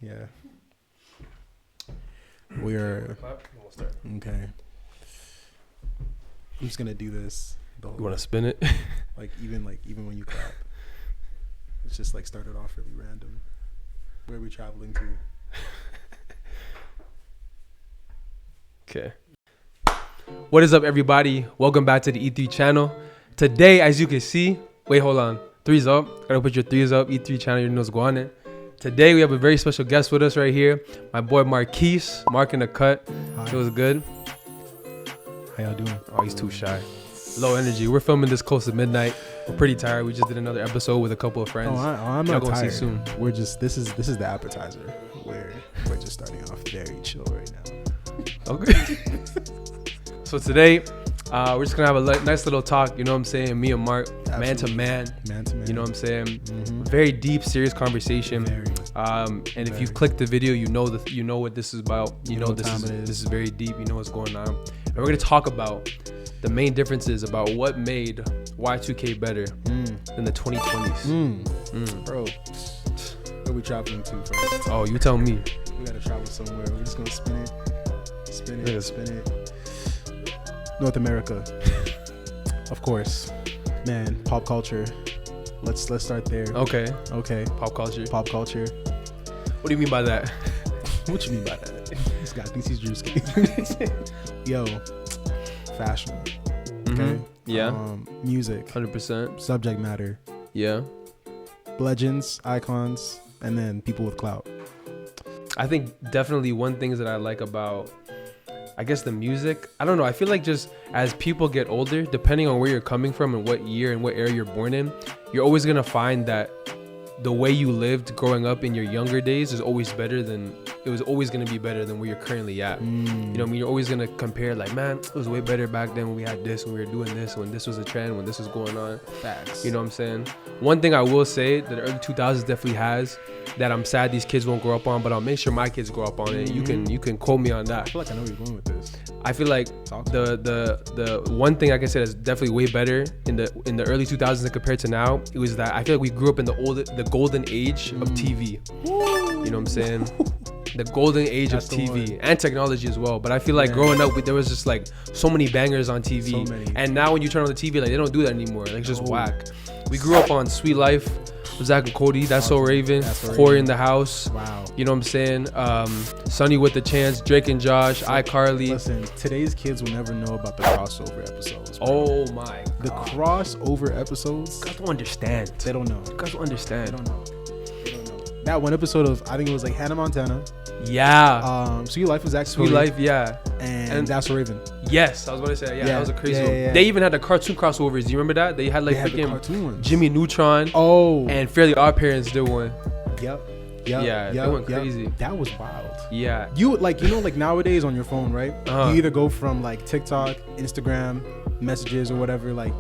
Yeah. We're okay. I'm just gonna do this. You want to spin it? Even when you clap, it's just like started off really random. Where are we traveling to? Okay. What is up, everybody? Welcome back to the E3 channel. Today, as you can see, wait, hold on. Threes up. Gotta put your threes up. E3 channel, you know what's going on. Today, we have a very special guest with us right here. My boy Marquise, marking the cut. Hi. It was good. How y'all doing? Oh, he's too shy. Low energy. We're filming this close to midnight. We're pretty tired. We just did another episode with a couple of friends. I'm Y'all not gonna tired. see soon. We're just this is the appetizer. We're just starting off very chill right now. Okay. So today, we're just gonna have a nice little talk. You know what I'm saying? Me and Mark, man to man. Man. You know what I'm saying? Mm-hmm. Very deep, serious conversation. Very. And if you click the video, you know what this is about. You know this is very deep. You know what's going on. And we're gonna talk about the main differences about what made Y2K better than the 2020s. Bro, where we traveling to first? Oh, you tell me. We gotta travel somewhere. We're just gonna spin it. North America, of course. Man, pop culture. Let's start there. Okay. Pop culture. What do you mean by that? What you mean by that? This guy thinks he's juice. Yo, fashion. Okay. Yeah. Music. 100%. Subject matter. Yeah. Legends, icons, and then people with clout. I think definitely one thing that I like about, I guess, the music, I don't know, I feel like just as people get older, depending on where you're coming from and what year and what era you're born in, you're always going to find that the way you lived growing up in your younger days is always better than, it was always going to be better than where you're currently at. You know what I mean? You're always going to compare like, man, it was way better back then when we had this, when we were doing this, when this was a trend, when this was going on. Facts. You know what I'm saying? One thing I will say that the early 2000s definitely has that I'm sad these kids won't grow up on, but I'll make sure my kids grow up on it. You can quote me on that. I feel like I know where you're going with this. I feel like the one thing I can say that's definitely way better in the early 2000s compared to now, it was that I feel like we grew up in the golden age of TV. You know what I'm saying? The golden age of TV and technology as well. But I feel like growing up, there was just like so many bangers on TV. So many. And now when you turn on the TV, like they don't do that anymore. Like it's just whack. We grew up on Sweet Life, Zach and Cody, That's So Raven, Corey in the House. Wow. You know what I'm saying? Sunny with the Chance, Drake and Josh, iCarly. Listen, today's kids will never know about the crossover episodes. Bro. Oh my God. The crossover episodes. You guys don't understand. They don't know. You guys don't understand. They don't know. That one episode of, I think it was like Hannah Montana. Yeah. Sweet Life was actually Sweet Life, yeah. And That's So Raven. Yes, I was about to say, that was a crazy one. Yeah. They even had the cartoon crossovers. Do you remember that? They had like freaking Jimmy Neutron. Oh. And Fairly Odd Parents did one. Yep. They went crazy. That was wild. Yeah. You like nowadays on your phone, right? Uh-huh. You either go from like TikTok, Instagram, messages or whatever. Like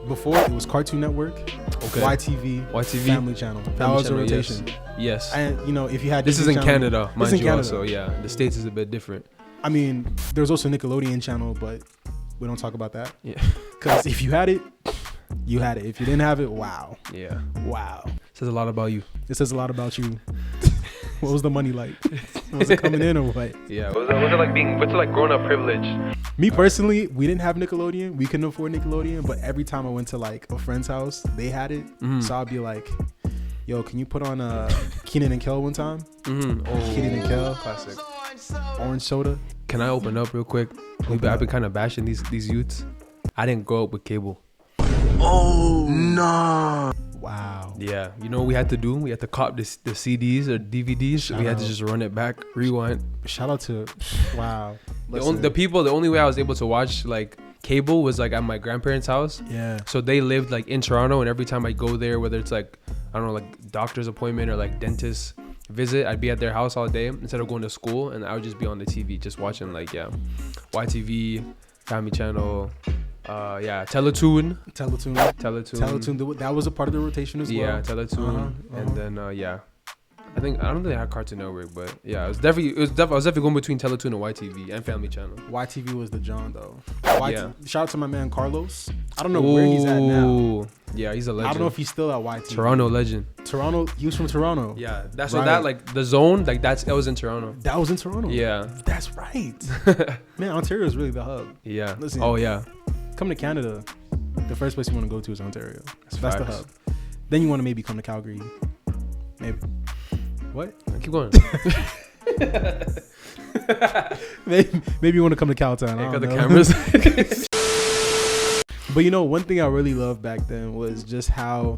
before it was Cartoon Network, YTV, Family Channel. That was a rotation. Yes. And if you had this is in Canada, mind you. Canada. Also, yeah, the States is a bit different. I mean, there's also Nickelodeon channel, but we don't talk about that. Yeah. Because if you had it, you had it. If you didn't have it, wow. Yeah. Wow. Says a lot about you. It says a lot about you. What was the money like? Was it coming in or what? Yeah. What's it like growing up privilege? Me personally, we didn't have Nickelodeon. We couldn't afford Nickelodeon. But every time I went to like a friend's house, they had it. So I'd be like, yo, can you put on Kenan and Kel one time? Oh, Kenan and Kel. Classic. Orange soda. Can I open up real quick? I've been kind of bashing these youths. I didn't grow up with cable. Oh, no. Wow. Yeah. You know what we had to do? We had to cop the CDs or DVDs. We had to just run it back, rewind. Shout out to, wow. The only way I was able to watch like cable was like at my grandparents' house. Yeah. So they lived like in Toronto, and every time I go there, whether it's like, I don't know, like doctor's appointment or like dentist visit, I'd be at their house all day instead of going to school, and I would just be on the TV just watching like YTV, Family Channel, Teletoon. Teletoon. That was a part of the rotation as well. Yeah, Teletoon. And then I don't think they had Cartoon Network, but yeah, I was definitely going between Teletoon and YTV and Family Channel. YTV was the John though. Yeah. Shout out to my man Carlos. I don't know where he's at now. Yeah, he's a legend. I don't know if he's still at YTV. Toronto legend. Toronto. He was from Toronto. Yeah, that's right. so that like the zone like that was in Toronto. That was in Toronto. Yeah, that's right. Man, Ontario is really the hub. Yeah. Listen. Oh yeah. Come to Canada. The first place you want to go to is Ontario. That's the hub. Then you want to maybe come to Calgary. Maybe. What? Keep going. maybe you want to come to Cowtown. Got the cameras. But you know, one thing I really loved back then was just how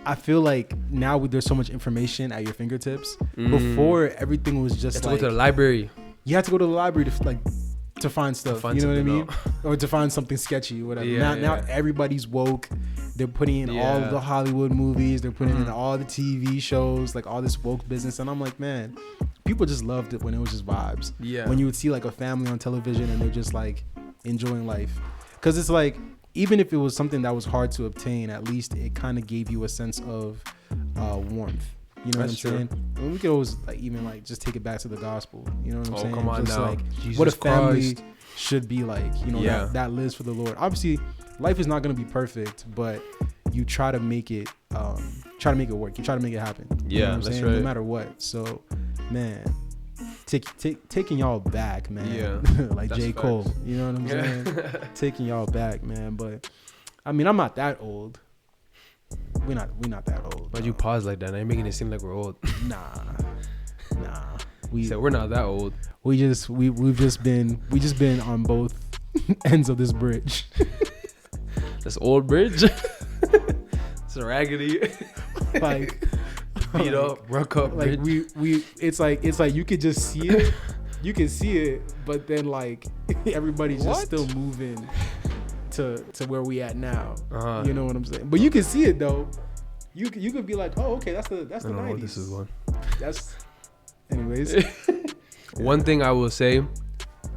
I feel like now there's so much information at your fingertips. Before, everything was just to go to the library. You had to go to the library to find stuff. You know what I mean? Or to find something sketchy, whatever. Now everybody's woke. They're putting in all of the Hollywood movies. They're putting in all the TV shows, like all this woke business. And I'm like, man, people just loved it when it was just vibes. Yeah. When you would see like a family on television and they're just like enjoying life. Because it's like, even if it was something that was hard to obtain, at least it kind of gave you a sense of warmth. You know what I'm saying? And we could always like even like just take it back to the gospel. You know what I'm saying? Come on just now. like Jesus what a family Christ should be like. You know, that lives for the Lord. Obviously, life is not going to be perfect, but you try to make it work. You try to make it happen. You know what I'm saying? Right. No matter what. So, man, taking y'all back, man. Yeah. Like J. Cole. You know what I'm saying? Taking y'all back, man. But I mean, I'm not that old. We're not that old. Why'd you pause like that? Now you're making it seem like we're old. Nah. We're not that old. We've just been on both ends of this bridge. This old bridge. It's a raggedy, like beat up, rock up like bridge. it's like you could just see it. You can see it, but then like everybody's just still moving to where we at now. You know what I'm saying? But you can see it though. You could be like, oh, okay, that's the 90s. This is one. That's, anyways. One thing I will say,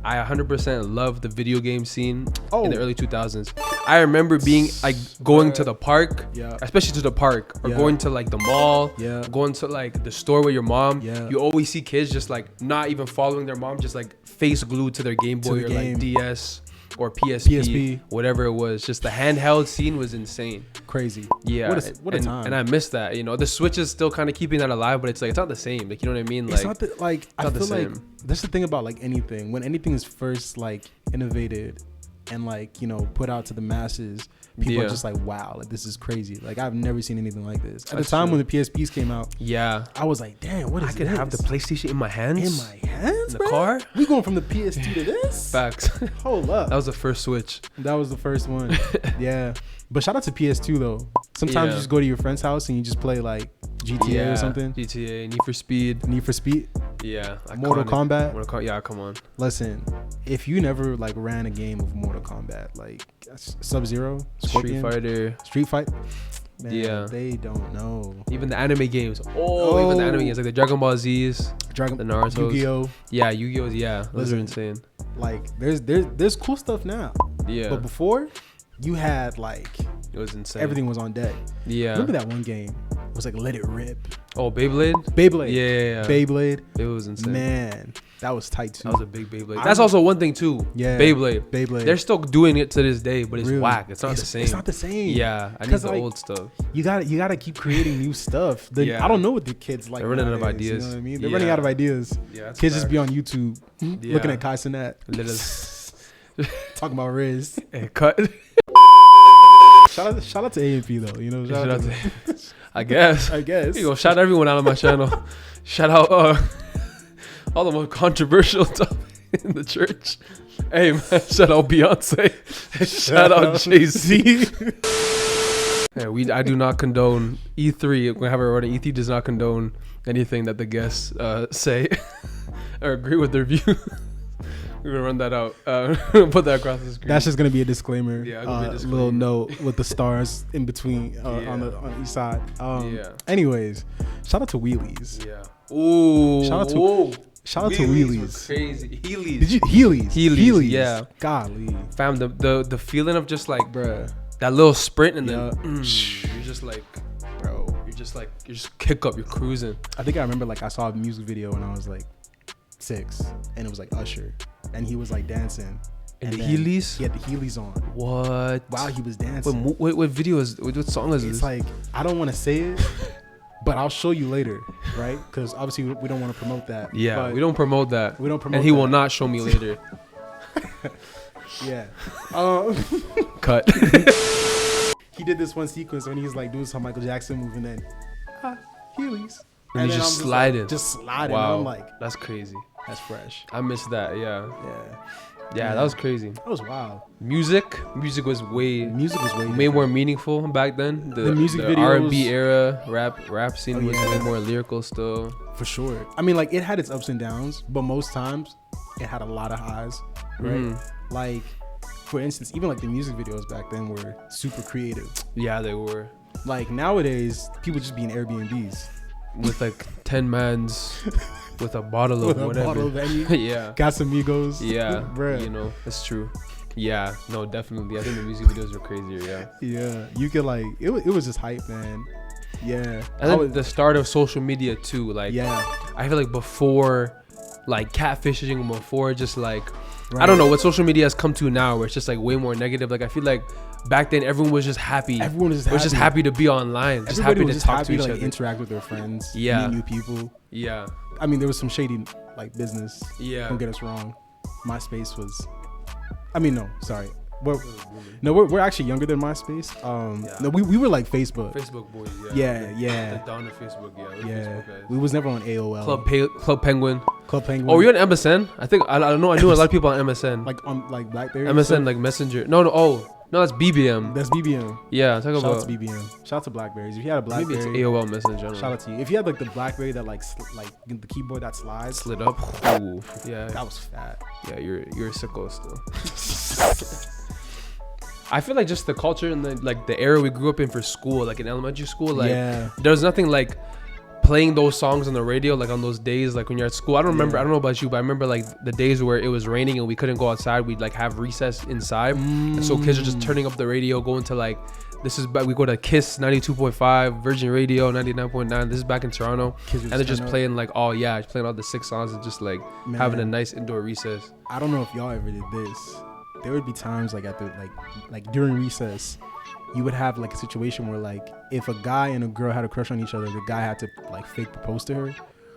I 100% love the video game scene in the early 2000s. I remember being like going to the park, especially to the park, or going to like the mall, going to like the store with your mom. You always see kids just like not even following their mom, just like face glued to their Game Boy or like DS or PSP, whatever it was. Just the handheld scene was insane. Crazy. Yeah. What a time. And I miss that. You know, the Switch is still kind of keeping that alive, but it's like, it's not the same. Like, you know what I mean? It's not I feel like that's the thing about like anything. When anything is first like innovated and like, you know, put out to the masses, people are just like, wow, like this is crazy. Like I've never seen anything like this. At the time when the PSPs came out, I was like, damn, what is this? I could have the PlayStation in my hands. In the car? We going from the PS2 to this? Facts. Hold up. That was the first Switch. That was the first one. Yeah. But shout out to PS2 though. Sometimes you just go to your friend's house and you just play like GTA or something. GTA, Need for Speed. Yeah. Mortal Kombat. Yeah, come on. Listen, if you never like ran a game of Mortal Kombat, like Sub-Zero, Scorpion, Street Fighter, man, they don't know. Even the anime games. Even the anime games like the Dragon Ball Z's, the Naruto's. Yu-Gi-Oh. Yeah, Yu-Gi-Oh's. Yeah, those are insane. Like there's cool stuff now. Yeah. But before, you had like it was insane. Everything was on deck. Yeah. Remember that one game? It was like Let It Rip. Oh, Beyblade? Yeah. Beyblade. It was insane. Man, that was tight too. That was a big Beyblade. That's also one thing too. Yeah. Beyblade. They're still doing it to this day, but it's whack. It's not the same. It's not the same. Yeah. I need the old stuff. You gotta keep creating new stuff. I don't know what the kids like. They're running out of ideas. You know what I mean? They're running out of ideas. Yeah. Kids just be on YouTube looking at Kai Cenat. Talking about Riz. Cut. Shout out to A&P though, you know. Shout out to I guess. You go shout everyone out on my channel. Shout out all the most controversial stuff in the church. Hey man, shout out Beyonce. Shout out Jay-Z. I do not condone E3. We're gonna have it already. E3 does not condone anything that the guests say or agree with their view. We're gonna run that out. Put that across the screen. That's just gonna be a disclaimer. Yeah, be a disclaimer. Little note with the stars in between on each side. Anyways, shout out to Wheelies. Yeah. Ooh. Shout out to Wheelies. Was crazy. Heelys. Did you Heelys? Yeah. Golly. Fam, the feeling of just like, bruh, that little sprint and then you're just like, bro. you just kick up, you're cruising. I think I remember like I saw a music video when I was like 6, and it was like Usher, and he was like dancing. And the Heelys? He had the Heelys on. What? Wow, he was dancing. What video is? What song is this? It's like, I don't want to say it, but I'll show you later, right? Because obviously we don't want to promote that. Yeah, we don't promote that. We don't promote. And he that. will not show me later. Yeah. Cut. He did this one sequence when he was like doing some Michael Jackson move, and then Heelys. And he's just sliding. Just sliding. Wow. And I'm like, that's crazy. That's fresh. I missed that. Yeah. Yeah. That was crazy. That was wild. Music was way more meaningful back then. The music videos, R&B era, rap scene was way more lyrical still. For sure. I mean, like, it had its ups and downs, but most times it had a lot of highs, right? Like, for instance, even like the music videos back then were super creative. Yeah, they were. Like nowadays, people just be in Airbnbs with like 10 mans. With a bottle of whatever. Bottle of any, yeah. Casamigos. Yeah. Bruh. You know, that's true. Yeah. No, definitely. I think the music videos were crazier. Yeah. Yeah. You could like, it was just hype, man. Yeah. And then the start of social media too. Like, I feel like before, like catfishing, before just like, I don't know what social media has come to now, where it's just like way more negative. Like I feel like back then everyone was just happy. Everyone was just happy to be online. Just happy to talk to each other, interact with their friends. Yeah. Meet new people. Yeah. I mean, there was some shady like business. Yeah. Don't get us wrong. MySpace was. I mean, no, sorry. We're actually younger than MySpace. No, we were like Facebook. Facebook boys. Yeah. The dawn of Facebook. Yeah. Facebook, we was never on AOL. Club Penguin. Oh, were you on MSN? I think I know. I knew a lot of people on MSN. Like on like BlackBerry. MSN, like Messenger. No. No, that's BBM. That's BBM. Yeah, shout out to BBM. Shout out to Blackberries. If you had a BlackBerry, maybe it's AOL Messenger. Shout out to you. If you had like the BlackBerry that like the keyboard that slid up. Ooh, yeah, that was fat. Yeah, you're a sicko still. I feel like just the culture and the era we grew up in for school, like in elementary school, like there was nothing like playing those songs on the radio, like on those days, like when you're at school. I don't remember. I don't know about you, but I remember like the days where it was raining and we couldn't go outside. We'd like have recess inside, and so kids are just turning up the radio, going to like we go to Kiss 92.5, Virgin Radio 99.9. This is back in Toronto, and they're just playing like playing all the 6 songs and just like having a nice indoor recess. I don't know if y'all ever did this. There would be times like at the like during recess, you would have like a situation where like if a guy and a girl had a crush on each other, the guy had to like fake propose to her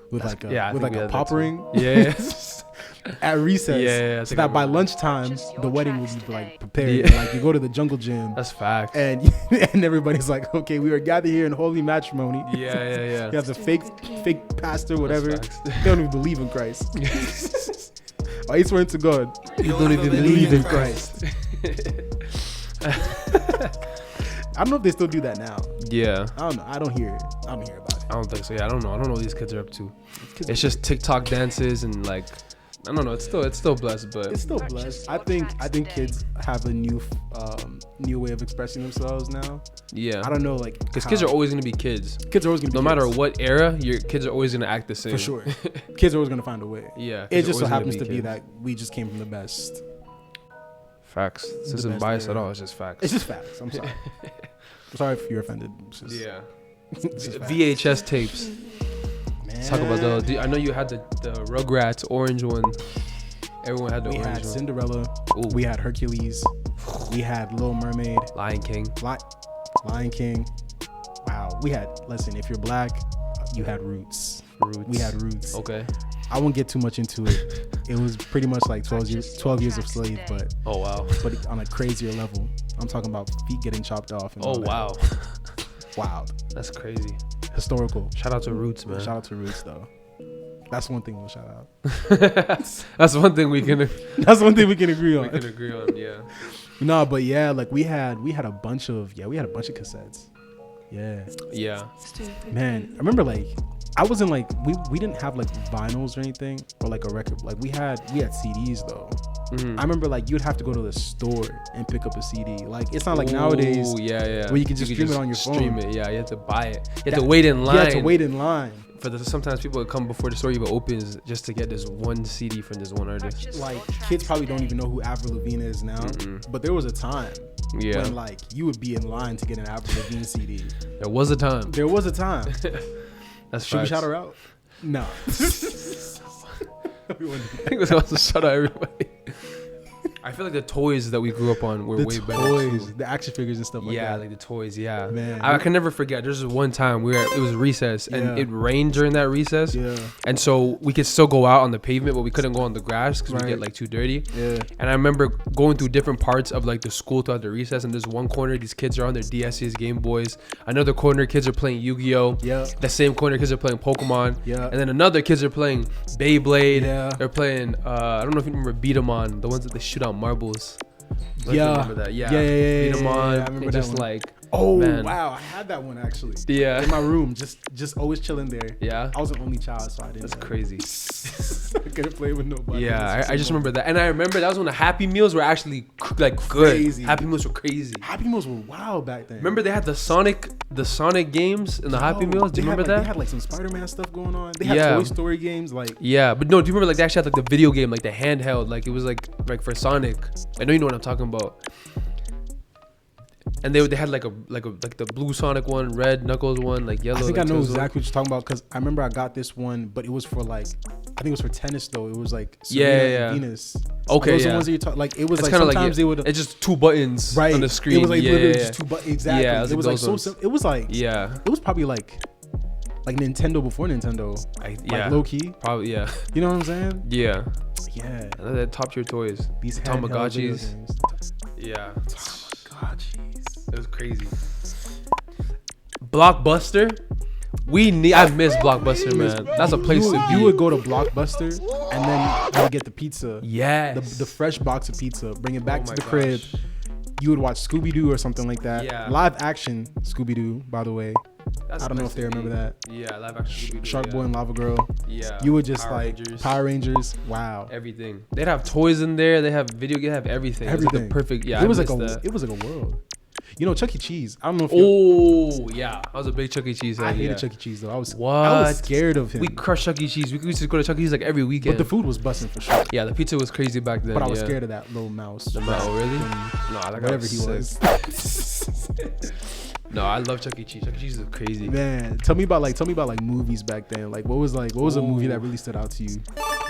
with a pop ring. Yeah. At recess. Yeah. So that by lunchtime the wedding would be like prepared. Yeah. Like you go to the jungle gym. That's fact. And everybody's like, okay, we are gathered here in holy matrimony. Yeah. You have the fake pastor, whatever. They don't even believe in Christ. Why you swearing to God? You don't even believe in Christ. I don't know if they still do that now. Yeah. I don't know. I don't hear about it. I don't think so. Yeah, I don't know what these kids are up to. It's just TikTok dances and like, I don't know. It's still blessed, but it's still blessed. I think kids have a new way of expressing themselves now. Yeah. I don't know, like, because kids are always gonna be kids. Kids are always gonna be no matter what era, your kids are always gonna act the same. For sure. Kids are always gonna find a way. Yeah. It just so happens to be that we just came from the best. Facts. This isn't biased at all. It's just facts. It's just facts. I'm sorry. I'm sorry if you're offended. Yeah. VHS tapes. Man. Let's talk about I know you had the Rugrats orange one. Everyone had the orange one. We had Cinderella. Ooh. We had Hercules. We had Little Mermaid. Lion King. Lion King. Wow. We had, listen, if you're black, you had Roots. We had Roots. Okay. I won't get too much into it. It was pretty much like 12 years of slave, but oh wow, but on a crazier level. I'm talking about feet getting chopped off. And wow, wow, that's crazy. Historical. Shout out to Roots, man. Shout out to Roots, though. That's one thing we'll shout out. That's one thing we can. That's one thing we can agree on. We can agree on, yeah. No, but yeah, like we had a bunch of cassettes. Yeah. Man, I remember like. I wasn't like we didn't have like vinyls or anything or like a record. Like we had CDs though. Mm-hmm. I remember like you'd have to go to the store and pick up a CD. Like it's not like nowadays. Yeah. Where you can just stream it on your phone. Stream it. Yeah, you have to buy it. You have to wait in line. You have to wait in line. Sometimes people would come before the store even opens just to get this one CD from this one artist. Like kids probably don't even know who Avril Lavigne is now. Mm-mm. But there was a time Yeah. When like you would be in line to get an Avril Lavigne CD. There was a time. There was a time. That's Should we facts. shout her out? No. I think we're supposed to shout out everybody. I feel like the toys that we grew up on were way better. The toys, the action figures and stuff like that. Yeah, like the toys. Yeah, Man. I can never forget. There's this one time it was recess and Yeah. it rained during that recess. Yeah. And so we could still go out on the pavement, but we couldn't go on the grass because Right. we get like too dirty. Yeah. And I remember going through different parts of like the school throughout the recess. And there's one corner, these kids are on their DS's, Game Boys. Another corner, kids are playing Yu-Gi-Oh. Yeah. The same corner, kids are playing Pokemon. Yeah. And then another kids are playing Beyblade. Yeah. They're playing, I don't know if you remember Beat 'em On, the ones that they shoot out marbles. I don't know if you Yeah. remember that. Yeah. Yeah. Beat 'em On. I remember and that just one. like, Oh man. wow, I had that one actually. Yeah. In my room, just always chilling there. Yeah. I was an only child, so I didn't. That's crazy. I couldn't play with nobody. Yeah, I just remember that. And I remember that was when the Happy Meals were actually like good. Crazy. Happy Meals were crazy. Happy Meals were wild back then. Remember they had the Sonic games in the Happy Meals? Do you remember They that? had like some Spider-Man stuff going on. They had Yeah. Toy Story games like. Yeah, but no, do you remember like they actually had like the video game, like the handheld, like it was like for Sonic. I know you know what I'm talking about. And they had like the blue Sonic one, red Knuckles one, like yellow. I think like I know Turtles one. exactly what you're talking about because I remember I got this one, but it was for like, I think it was for tennis though. It was like Serena Yeah. and Venus. Okay, Those are the yeah. ones that you're talking. Like it was It's like kind of sometimes like they would. it's just two buttons Right. on the screen. It was like yeah, literally yeah, just two buttons. Exactly. Yeah, it was like those so ones. simple. It was like yeah. it was probably like Nintendo before Nintendo. Yeah. Like low key. Probably yeah. You know what I'm saying? Yeah. Yeah. Another top tier toys. These Tamagotchis. video games. Yeah. Tamagotchis. It was crazy. Blockbuster. I miss Blockbuster, man. That's a place to be. You would go to Blockbuster and then you would get the pizza. Yes. The fresh box of pizza. Bring it back Oh to my the crib. gosh. You would watch Scooby-Doo or something like that. Yeah. Live action Scooby-Doo, by the way. That's I a don't know place if they to be. remember that. Yeah, live action Scooby-Doo, Shark yeah. Boy and Lava Girl. Yeah. You would just Power like Rangers. Power Rangers. Wow. Everything. They'd have toys in there. They have video. They have everything. It was like Everything. the perfect. Yeah. It was like a world. You know, Chuck E. Cheese. I don't know if you. Oh yeah, I was a big Chuck E. Cheese head. I hated yeah. Chuck E. Cheese though. I was What? scared of him. We crushed Chuck E. Cheese. We used to go to Chuck E. Cheese like every weekend. But the food was busting for sure. Yeah, the pizza was crazy back then. But I was yeah. scared of that little mouse. The mouse. Oh really? And No, that guy whatever he sick. was. No, I love Chuck E. Cheese. Chuck E. Cheese is crazy. Man, tell me about like movies back then. Like what was a movie that really stood out to you?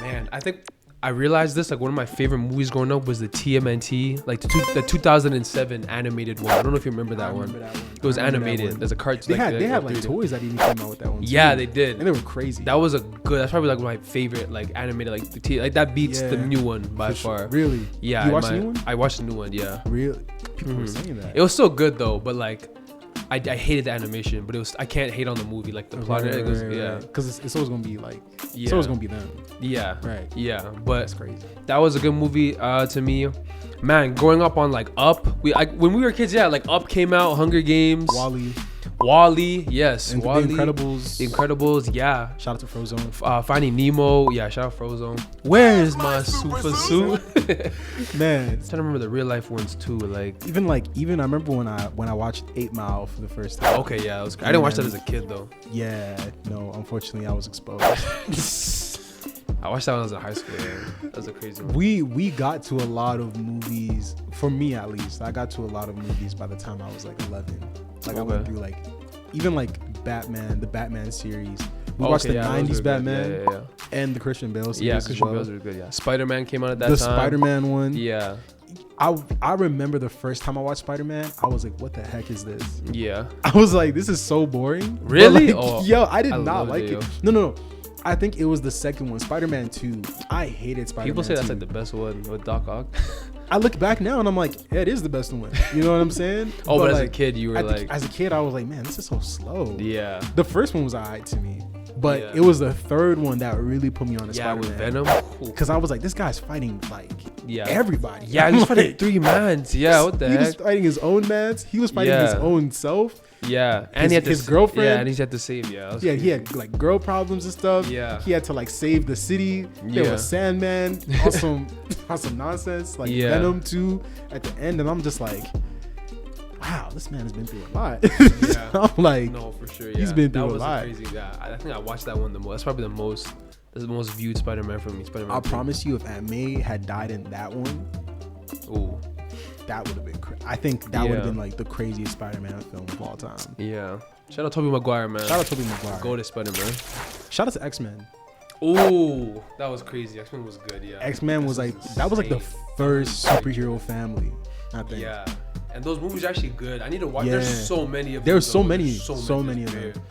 Man, I think I realized this. Like one of my favorite movies growing up was the TMNT, like the 2007 animated one. I don't know if you remember that one. It was animated. There's a cartoon. They had like toys that even came out with that one. Yeah, too. they did. And they were crazy. That was that's probably like my favorite like animated like that beats the Yeah. new one by For sure. far. Really? Yeah. You watched the new one? I watched the new one. Yeah. Really? People were saying that. It was so good though, but like I hated the animation, but I can't hate on the movie like the plot. Right, It was, right, yeah. Because it's always gonna be like. Yeah. It's always gonna be them. Yeah. Right. Yeah. But That's crazy. that was a good movie to me. Man, growing up on like Up, when we were kids, yeah, like Up came out, Hunger Games, Wall-E, yes, and Wall-E, The Incredibles. The Incredibles, yeah. Shout out to Frozone. Finding Nemo, yeah. Shout out Frozone. Where is my super suit? Man, I'm trying to remember the real life ones too. Like, even I remember when I watched 8 Mile for the first time. okay, yeah, that was. I didn't watch that as a kid though. Yeah, no, unfortunately I was exposed. I watched that when I was in high school. Yeah. That was a crazy one. We got to a lot of movies, for me at least. I got to a lot of movies by the time I was like 11. Like I went through like even like Batman, the Batman series. We watched the 90s Batman and the Christian Bale series. Yeah, as Christian well. Bale's were good. Yeah, Spider-Man came out at that The time. Spider-Man one. Yeah. I remember the first time I watched Spider-Man, I was like, what the heck is this? Yeah. I was like, this is so boring. Really? But, like, yo, I did I not loved like it, it. yo. No. I think it was the second one, Spider-Man 2. I hated Spider-Man 2. People say that's like the best one with Doc Ock. I look back now and I'm like, yeah, it is the best one. You know what I'm saying? Oh, but as a like, kid, you were like... As a kid, I was like, man, this is so slow. Yeah. The first one was alright to me. But Yeah. it was the third one that really put me on the Yeah, Spider-Man. with Venom. Because I was like, this guy's fighting like everybody. Yeah, he was fighting 3 mans. Yeah, what the he heck? was fighting his own mans. He was fighting his own self. Yeah, and he had his girlfriend. Yeah, and he had to save. Yeah, Yeah, he had like girl problems and stuff. Yeah. He had to like save the city. There Yeah. was Sandman, awesome nonsense. Like Yeah. Venom too at the end, and I'm just like, wow, this man has been through a lot. Yeah. I'm like, no, for sure. Yeah. he's been through that a was lot. Crazy. Yeah, I think I watched that one the most. That's probably the most. That's the most viewed Spider-Man for me. Spider-Man. I promise you, if Aunt May had died in that one, Ooh. that would have been. I think that would have been like the craziest Spider-Man film of all time. Yeah. Shout out Tobey Maguire, man. Shout out Tobey Maguire. Go to Spider-Man. Shout out to X-Men. Ooh, that was crazy. X-Men was good. Yeah. X-Men was like that was like the first superhero family. I think. Yeah. And those movies are actually good. I need to watch. Yeah. There's so many of them. There's so many There's of them.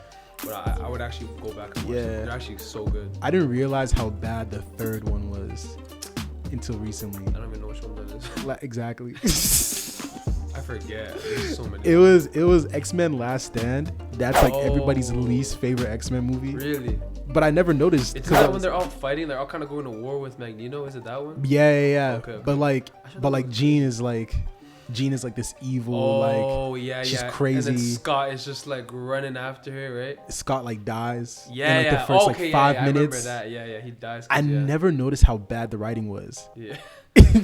But I would actually go back and watch them. They're actually so good. I didn't realize how bad the third one was until recently. I don't even know which one that is. Exactly. I forget. There's so many. It was X-Men Last Stand. That's like everybody's least favorite X-Men movie. Really? But I never noticed. It's that when they're all fighting. They're all kind of going to war with Magneto. Is it that one? Yeah. Okay. But like Jean is like this evil she's crazy. And then Scott is just like running after her, right? Scott like dies. Yeah, in, like, the first 5 minutes. I remember that. Yeah, he dies. I never noticed how bad the writing was. Yeah.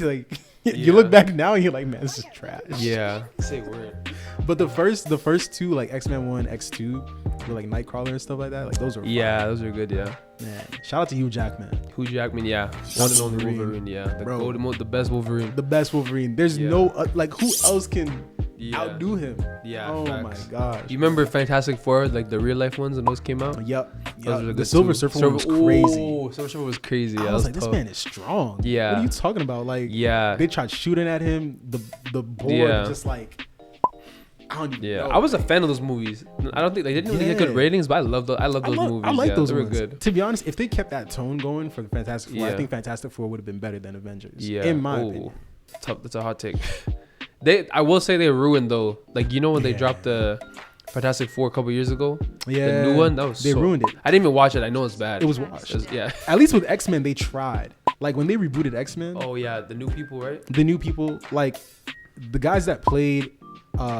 Like you look back now and you're like, man, this is trash. Yeah. Say word. But the first two, like X-Men 1, X2, with like Nightcrawler and stuff like that, like those are fun. Those are good. Yeah. Man, shout out to Hugh Jackman. Hugh Jackman, yeah, one and only Wolverine. Yeah, the best Wolverine. The best Wolverine. There's no like who else can outdo him? Yeah. Oh facts. my gosh. You remember Fantastic Four, like the real life ones, and those came out? Yep. The Silver Surfer one was crazy. Oh, Silver Surfer was crazy. I was like, this man is strong. Yeah. What are you talking about? Like, they tried shooting at him. The board just like. I don't even know. I was a fan of those movies. I don't think they didn't really get good ratings, but I love those movies. I like those. They were good. To be honest, if they kept that tone going for the Fantastic Four, I think Fantastic Four would have been better than Avengers. Yeah, in my opinion. That's a hot take. I will say they ruined though. Like when they dropped the Fantastic Four a couple years ago, the new one they ruined it. I didn't even watch it. I know it's bad. It was washed. At least with X-Men, they tried. Like when they rebooted X-Men. Oh yeah, the new people, right? The new people, like the guys that played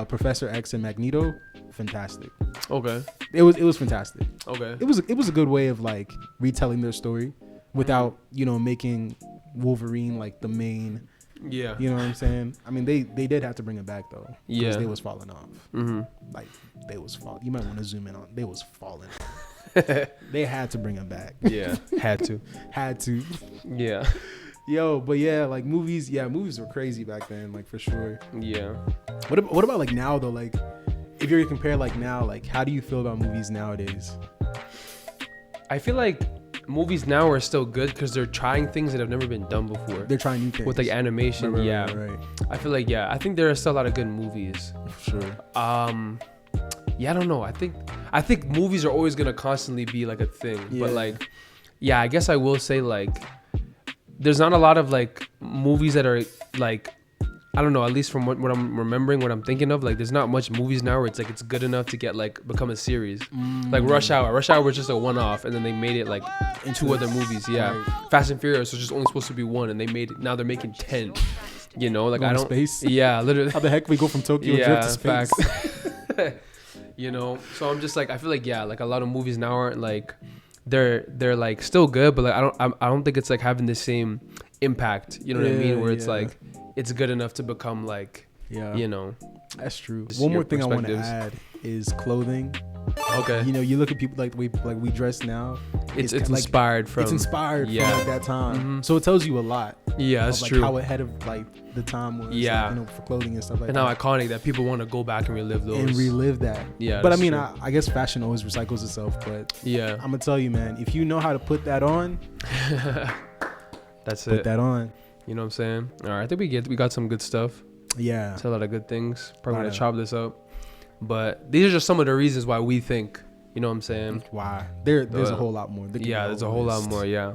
Professor X and Magneto, fantastic. Okay. It was fantastic. Okay. It was a good way of like retelling their story without making Wolverine like the main. Yeah. You know what I'm saying? I mean, they did have to bring it back though. Because they was falling off. Mm-hmm. Like they was falling. You might want to zoom in on. They was falling. They had to bring it back. Yeah. Had to. Yeah. Yo, but like movies were crazy back then, like for sure. Yeah. What about like now though? Like if you're to compare like now, like how do you feel about movies nowadays? I feel like movies now are still good because they're trying things that have never been done before. They're trying new things. With like animation, right. I feel like I think there are still a lot of good movies. For sure. I don't know. I think movies are always gonna constantly be like a thing. But like, I guess I will say like there's not a lot of like movies that are like, I don't know, at least from what I'm remembering, what I'm thinking of, like there's not much movies now where it's like it's good enough to get like become a series. Like Rush Hour was just a one-off and then they made it like into other movies. Right. Fast and Furious was just only supposed to be one and they made it, now they're making 10. Like I don't space. Yeah, literally. How the heck we go from Tokyo Drift to space? Facts. So I'm just like, I feel like like a lot of movies now aren't like they're like still good, but like I don't think it's like having the same impact. You know what I mean? Where it's like it's good enough to become like That's true. One more thing I want to add is clothing. Okay. You look at people like we dress now. It's inspired from. It's inspired from like that time. Mm-hmm. So it tells you a lot. Yeah, that's like true. How ahead of like the time was. Yeah. Like, for clothing and stuff like that. And how iconic that people want to go back and relive those. And relive that. Yeah. But I mean, I guess fashion always recycles itself. But I'm gonna tell you, man, if you know how to put that on, that's it. Put that on. You know what I'm saying? All right, I think we got some good stuff. Yeah. It's a lot of good things. Probably gonna chop this up. But these are just some of the reasons why we think. You know what I'm saying? Why? There's a whole lot more. There's a whole lot more. Yeah.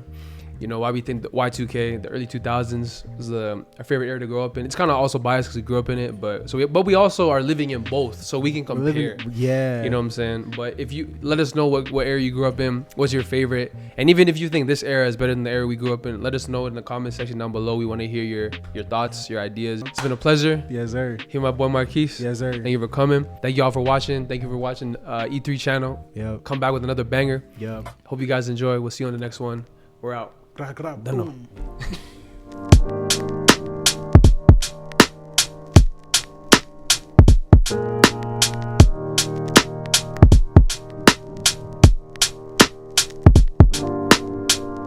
Why we think the Y2K, the early 2000s, was our favorite era to grow up in. It's kind of also biased because we grew up in it, but we also are living in both, so we can compare. Yeah. You know what I'm saying? But if you let us know what era you grew up in, what's your favorite, and even if you think this era is better than the era we grew up in, let us know in the comment section down below. We want to hear your thoughts, your ideas. It's been a pleasure. Yes, sir. Here, my boy Marquise. Yes, sir. Thank you for coming. Thank you all for watching. Thank you for watching E3 channel. Yep. Come back with another banger. Yep. Hope you guys enjoy. We'll see you on the next one. We're out. Boom.